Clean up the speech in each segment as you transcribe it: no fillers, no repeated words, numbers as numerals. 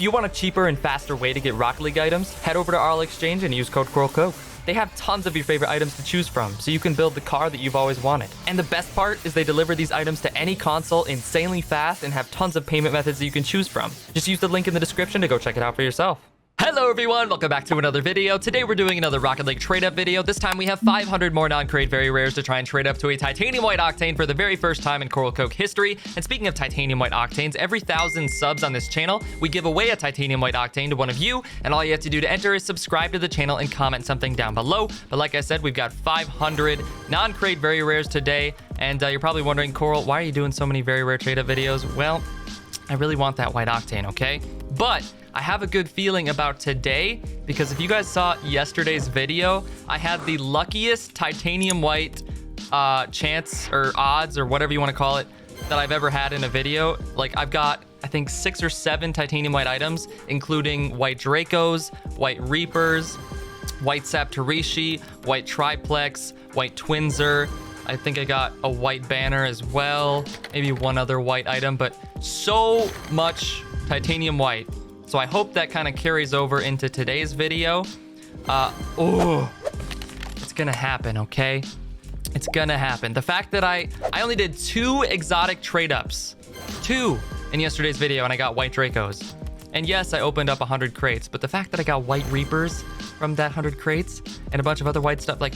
If you want a cheaper and faster way to get Rocket League items, head over to RL Exchange and use code CoralCoke. They have tons of your favorite items to choose from, so you can build the car that you've always wanted. And the best part is they deliver these items to any console insanely fast and have tons of payment methods that you can choose from. Just use the link in the description to go check it out for yourself. Hello everyone, welcome back to another video. Today we're doing another Rocket League trade up video. This time we have 500 more non-crate very rares to try and trade up to a titanium white octane for the very first time in CoralCoke history. And speaking of titanium white octanes, every 1,000 subs on this channel, we give away a titanium white octane to one of you. And all you have to do to enter is subscribe to the channel and comment something down below. But like I said, we've got 500 non-crate very rares today. And you're probably wondering, Coral, why are you doing so many very rare trade up videos? Well, I really want that white octane, okay? But I have a good feeling about today because if you guys saw yesterday's video, I had the luckiest titanium white chance or odds or whatever you want to call it that I've ever had in a video. Like I've got, I think 6 or 7 titanium white items, including white Dracos, white Reapers, white Saptorishi, white Triplex, white Twinzer. I think I got a white banner as well, maybe one other white item, but so much titanium white. So I hope that kind of carries over into today's video. It's gonna happen, okay? It's gonna happen. The fact that I only did 2 exotic trade ups, 2 in yesterday's video, and I got white Dracos. And yes, I opened up 100 crates, but the fact that I got white Reapers from that 100 crates and a bunch of other white stuff, like,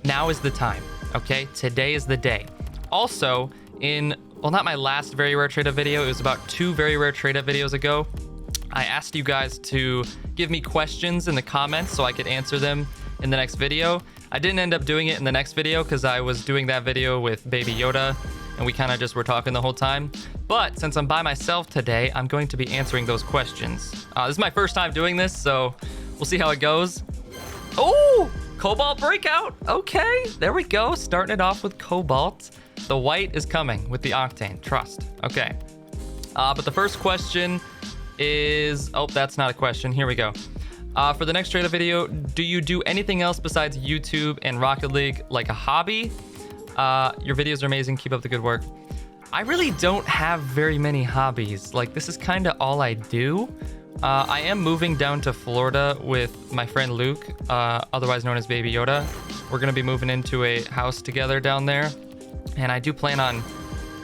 now is the time, okay? Today is the day. Also, well, not my last very rare trade up video, it was about 2 very rare trade up videos ago. I asked you guys to give me questions in the comments so I could answer them in the next video. I didn't end up doing it in the next video because I was doing that video with Baby Yoda and we kind of just were talking the whole time. But since I'm by myself today, I'm going to be answering those questions. This is my first time doing this, so we'll see how it goes. Oh, Cobalt breakout. Okay, there we go. Starting it off with Cobalt. The white is coming with the octane, trust. Okay, but the first question is, oh, that's not a question. Here we go. For the next trade up video, do you do anything else besides YouTube and Rocket League, like a hobby? Your videos are amazing. Keep up the good work. I really don't have very many hobbies. Like, this is kind of all I do. I am moving down to Florida with my friend Luke, otherwise known as Baby Yoda. We're going to be moving into a house together down there. And I do plan on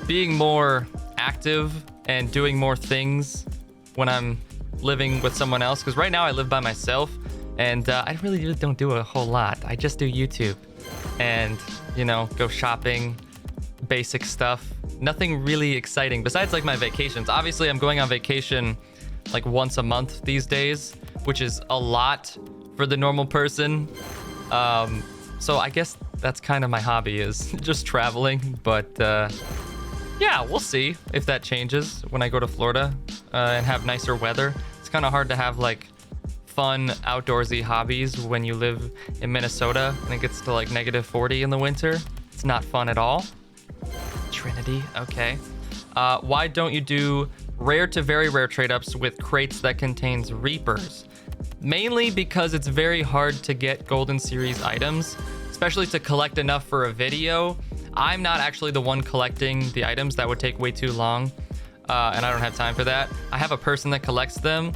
being more active and doing more things when I'm living with someone else. Because right now I live by myself and I really don't do a whole lot. I just do YouTube and, you know, go shopping, basic stuff. Nothing really exciting besides like my vacations. Obviously, I'm going on vacation like once a month these days, which is a lot for the normal person. So I guess that's kind of my hobby, is just traveling. But yeah, we'll see if that changes when I go to Florida and have nicer weather. It's kind of hard to have like fun outdoorsy hobbies when you live in Minnesota and it gets to like -40 in the winter. It's not fun at all. Trinity, okay. Why don't you do rare to very rare trade ups with crates that contains Reapers? Mainly because it's very hard to get Golden Series items, especially to collect enough for a video. I'm not actually the one collecting the items. That would take way too long, and I don't have time for that. I have a person that collects them,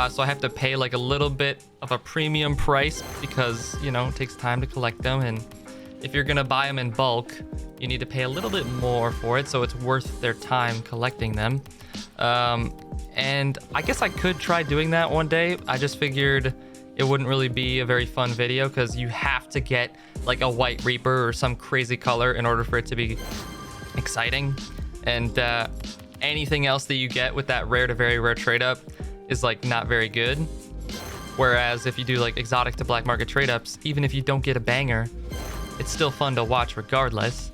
so I have to pay like a little bit of a premium price because, you know, it takes time to collect them, and if you're gonna buy them in bulk, you need to pay a little bit more for it, so it's worth their time collecting them. And I guess I could try doing that one day. I just figured it wouldn't really be a very fun video because you have to get like a white Reaper or some crazy color in order for it to be exciting. And anything else that you get with that rare to very rare trade up is like not very good. Whereas if you do like exotic to black market trade ups, even if you don't get a banger, it's still fun to watch regardless.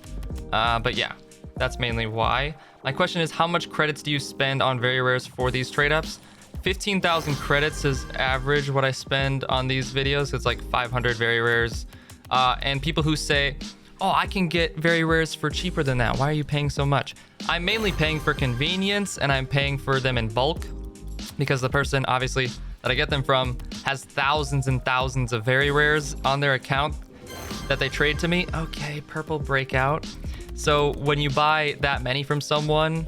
But yeah, that's mainly why. My question is, how much credits do you spend on very rares for these trade ups? 15,000 credits is average what I spend on these videos. It's like 500 very rares. And people who say, oh, I can get very rares for cheaper than that. Why are you paying so much? I'm mainly paying for convenience and I'm paying for them in bulk because the person obviously that I get them from has thousands and thousands of very rares on their account that they trade to me. Okay, purple breakout. So when you buy that many from someone,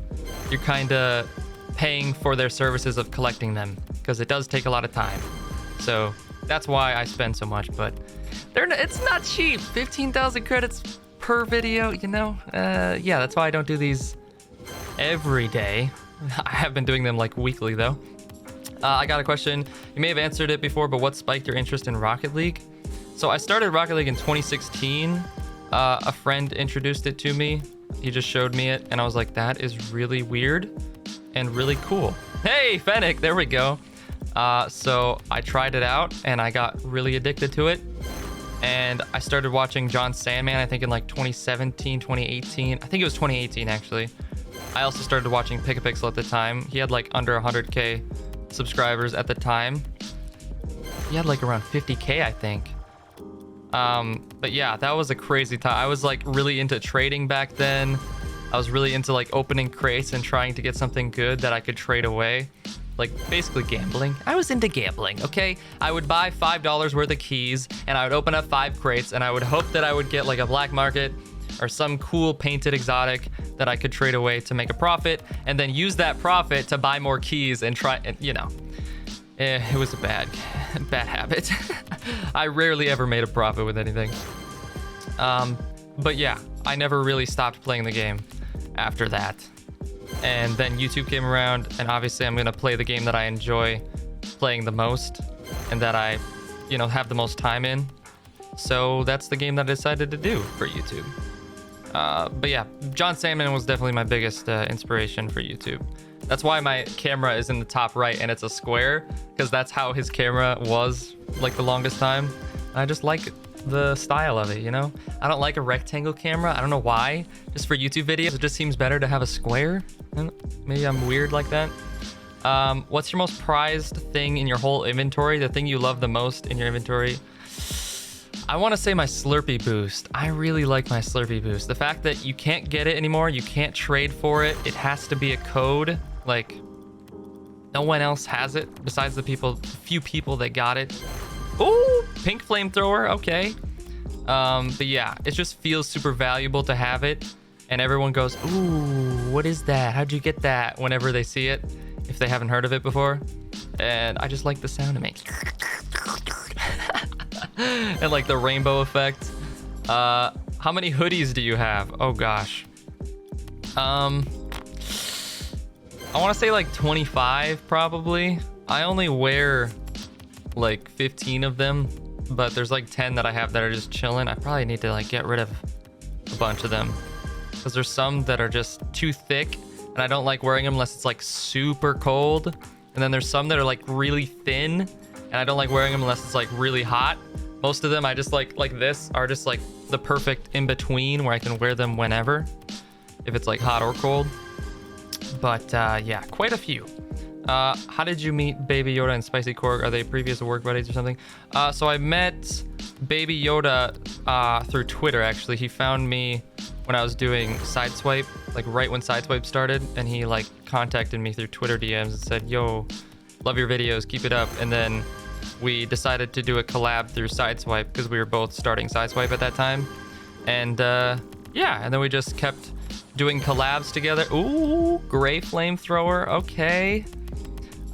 you're kind of paying for their services of collecting them, because it does take a lot of time. So that's why I spend so much, but it's not cheap. 15,000 credits per video, you know? Yeah, that's why I don't do these every day. I have been doing them like weekly though. I got a question. You may have answered it before, but what spiked your interest in Rocket League? So I started Rocket League in 2016. A friend introduced it to me. He just showed me it, and I was like, that is really weird and really cool. Hey, Fennec, there we go. So I tried it out, and I got really addicted to it. And I started watching John Sandman, I think in like 2017, 2018. I think it was 2018, actually. I also started watching Picapixel at the time. He had like under 100K subscribers at the time. He had like around 50K, I think. But yeah, that was a crazy time. I was like really into trading back then. I was really into like opening crates and trying to get something good that I could trade away. Like basically gambling. I was into gambling, okay? I would buy $5 worth of keys and I would open up 5 crates and I would hope that I would get like a black market or some cool painted exotic that I could trade away to make a profit, and then use that profit to buy more keys and try, you know. It was a bad habit. I rarely ever made a profit with anything. But yeah, I never really stopped playing the game after that. And then YouTube came around, and obviously I'm gonna play the game that I enjoy playing the most and that I, you know, have the most time in. So that's the game that I decided to do for YouTube. But yeah, John Sandman was definitely my biggest inspiration for YouTube. That's why my camera is in the top right and it's a square, because that's how his camera was like the longest time. I just like the style of it, you know? I don't like a rectangle camera. I don't know why. Just for YouTube videos, it just seems better to have a square. Maybe I'm weird like that. What's your most prized thing in your whole inventory? The thing you love the most in your inventory? I want to say my Slurpee boost. I really like my Slurpee boost. The fact that you can't get it anymore, you can't trade for it. It has to be a code. Like, no one else has it besides the few people that got it. Ooh, pink flamethrower. Okay. But yeah, it just feels super valuable to have it. And everyone goes, ooh, what is that? How'd you get that? Whenever they see it, if they haven't heard of it before. And I just like the sound it makes. And like the rainbow effect. How many hoodies do you have? Oh gosh. I want to say like 25 probably. I only wear like 15 of them, but there's like 10 that I have that are just chilling. I probably need to like get rid of a bunch of them, because there's some that are just too thick and I don't like wearing them unless it's like super cold. And then there's some that are like really thin and I don't like wearing them unless it's like really hot. Most of them I just like this are just like the perfect in between where I can wear them whenever, if it's like hot or cold. But yeah, quite a few. How did you meet Baby Yoda and Spicy Cork? Are they previous work buddies or something? So I met Baby Yoda through Twitter, actually. He found me when I was doing Sideswipe, like right when Sideswipe started, and he like contacted me through Twitter DMs and said, yo, love your videos, keep it up. And then we decided to do a collab through Sideswipe because we were both starting Sideswipe at that time. And yeah, and then we just kept doing collabs together. Ooh, gray flamethrower, okay.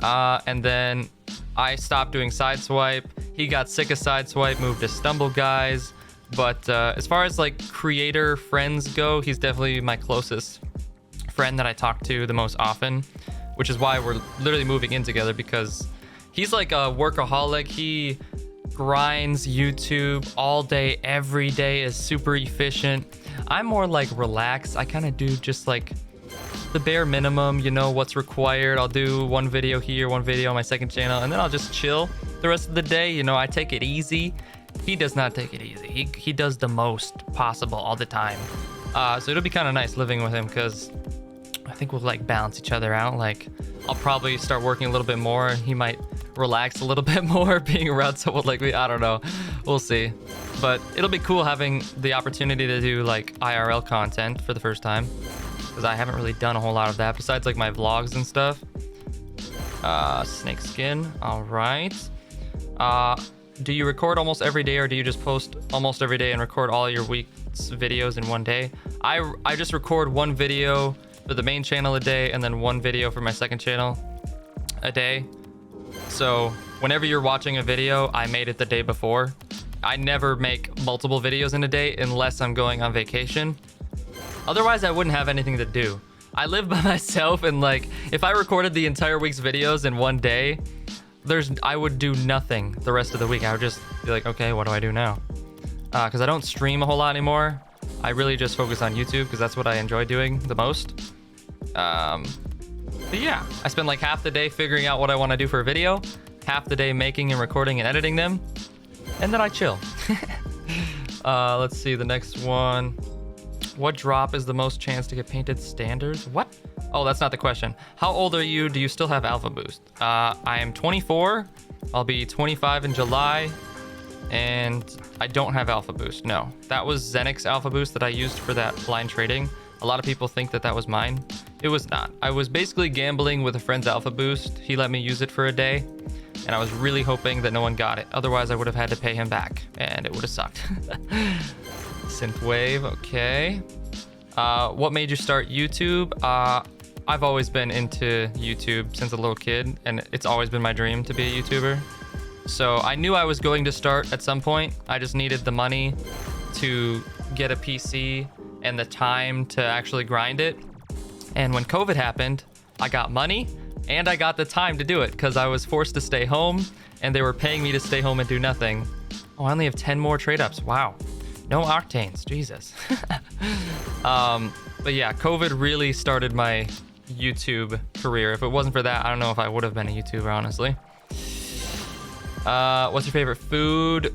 And then I stopped doing Sideswipe. He got sick of Sideswipe, moved to Stumble Guys. But as far as like creator friends go, he's definitely my closest friend that I talk to the most often, which is why we're literally moving in together, because he's like a workaholic. He grinds YouTube all day, every day, is super efficient. I'm more like relaxed. I kind of do just like the bare minimum, you know, what's required. I'll do one video here, one video on my second channel, and then I'll just chill the rest of the day. You know, I take it easy. He does not take it easy. He does the most possible all the time. So it'll be kind of nice living with him, because I think we'll like balance each other out. Like, I'll probably start working a little bit more. He might relax a little bit more being around someone like me. I don't know. We'll see. But it'll be cool having the opportunity to do like IRL content for the first time, because I haven't really done a whole lot of that besides like my vlogs and stuff. Snake skin. All right. Do you record almost every day, or do you just post almost every day and record all your week's videos in one day? I just record one video for the main channel a day, and then 1 video for my second channel a day. So whenever you're watching a video, I made it the day before. I never make multiple videos in a day unless I'm going on vacation. Otherwise, I wouldn't have anything to do. I live by myself, and like, if I recorded the entire week's videos in one day, I would do nothing the rest of the week. I would just be like, okay, what do I do now? Because I don't stream a whole lot anymore. I really just focus on YouTube because that's what I enjoy doing the most. But yeah, I spend like half the day figuring out what I want to do for a video, half the day making and recording and editing them, and then I chill. Let's see the next one. What drop is the most chance to get painted standards? What? Oh, that's not the question. How old are you? Do you still have Alpha Boost? I am 24. I'll be 25 in July. And I don't have Alpha Boost. No, that was Zenix Alpha Boost that I used for that blind trading. A lot of people think that that was mine. It was not. I was basically gambling with a friend's Alpha Boost. He let me use it for a day, and I was really hoping that no one got it. Otherwise, I would have had to pay him back, and it would have sucked. Synthwave, okay. What made you start YouTube? I've always been into YouTube since a little kid, and it's always been my dream to be a YouTuber. So I knew I was going to start at some point. I just needed the money to get a PC and the time to actually grind it. And when COVID happened, I got money and I got the time to do it because I was forced to stay home and they were paying me to stay home and do nothing. Oh, I only have 10 more trade ups. Wow. No octanes, Jesus. But yeah, COVID really started my YouTube career. If it wasn't for that, I don't know if I would have been a YouTuber, honestly. What's your favorite food?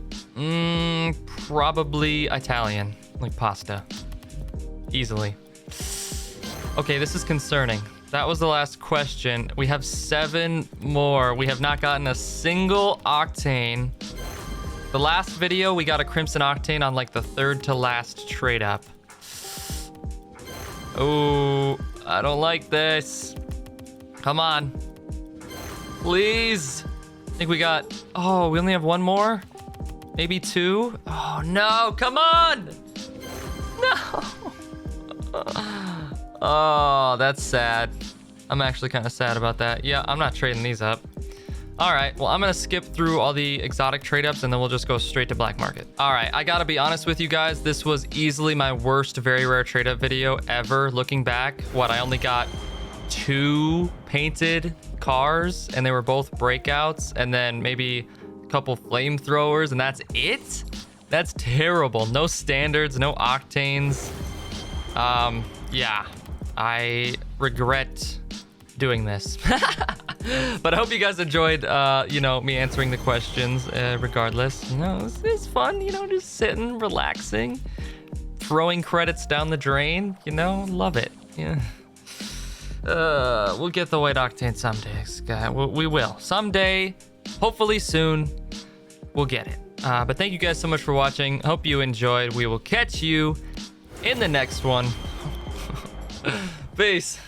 Probably Italian, like pasta. Easily. Okay, this is concerning. That was the last question. We have 7 more. We have not gotten a single octane. The last video, we got a Crimson Octane on like the 3rd to last trade up. Oh, I don't like this. Come on. Please. I think we got, oh, we only have 1 more? Maybe 2? Oh no, come on. No. Oh, that's sad. I'm actually kind of sad about that. Yeah, I'm not trading these up. All right, well, I'm gonna skip through all the exotic trade ups and then we'll just go straight to black market. All right, I gotta be honest with you guys. This was easily my worst very rare trade up video ever. Looking back, what, I only got 2 painted cars and they were both breakouts, and then maybe a couple flamethrowers, and that's it? That's terrible. No standards, no octanes. Yeah, I regret doing this. But I hope you guys enjoyed, you know, me answering the questions regardless. You know, it's fun, you know, just sitting, relaxing, throwing credits down the drain, you know, love it. Yeah. We'll get the white octane someday, guys. We will. Someday, hopefully soon, we'll get it. But thank you guys so much for watching. Hope you enjoyed. We will catch you in the next one. Peace.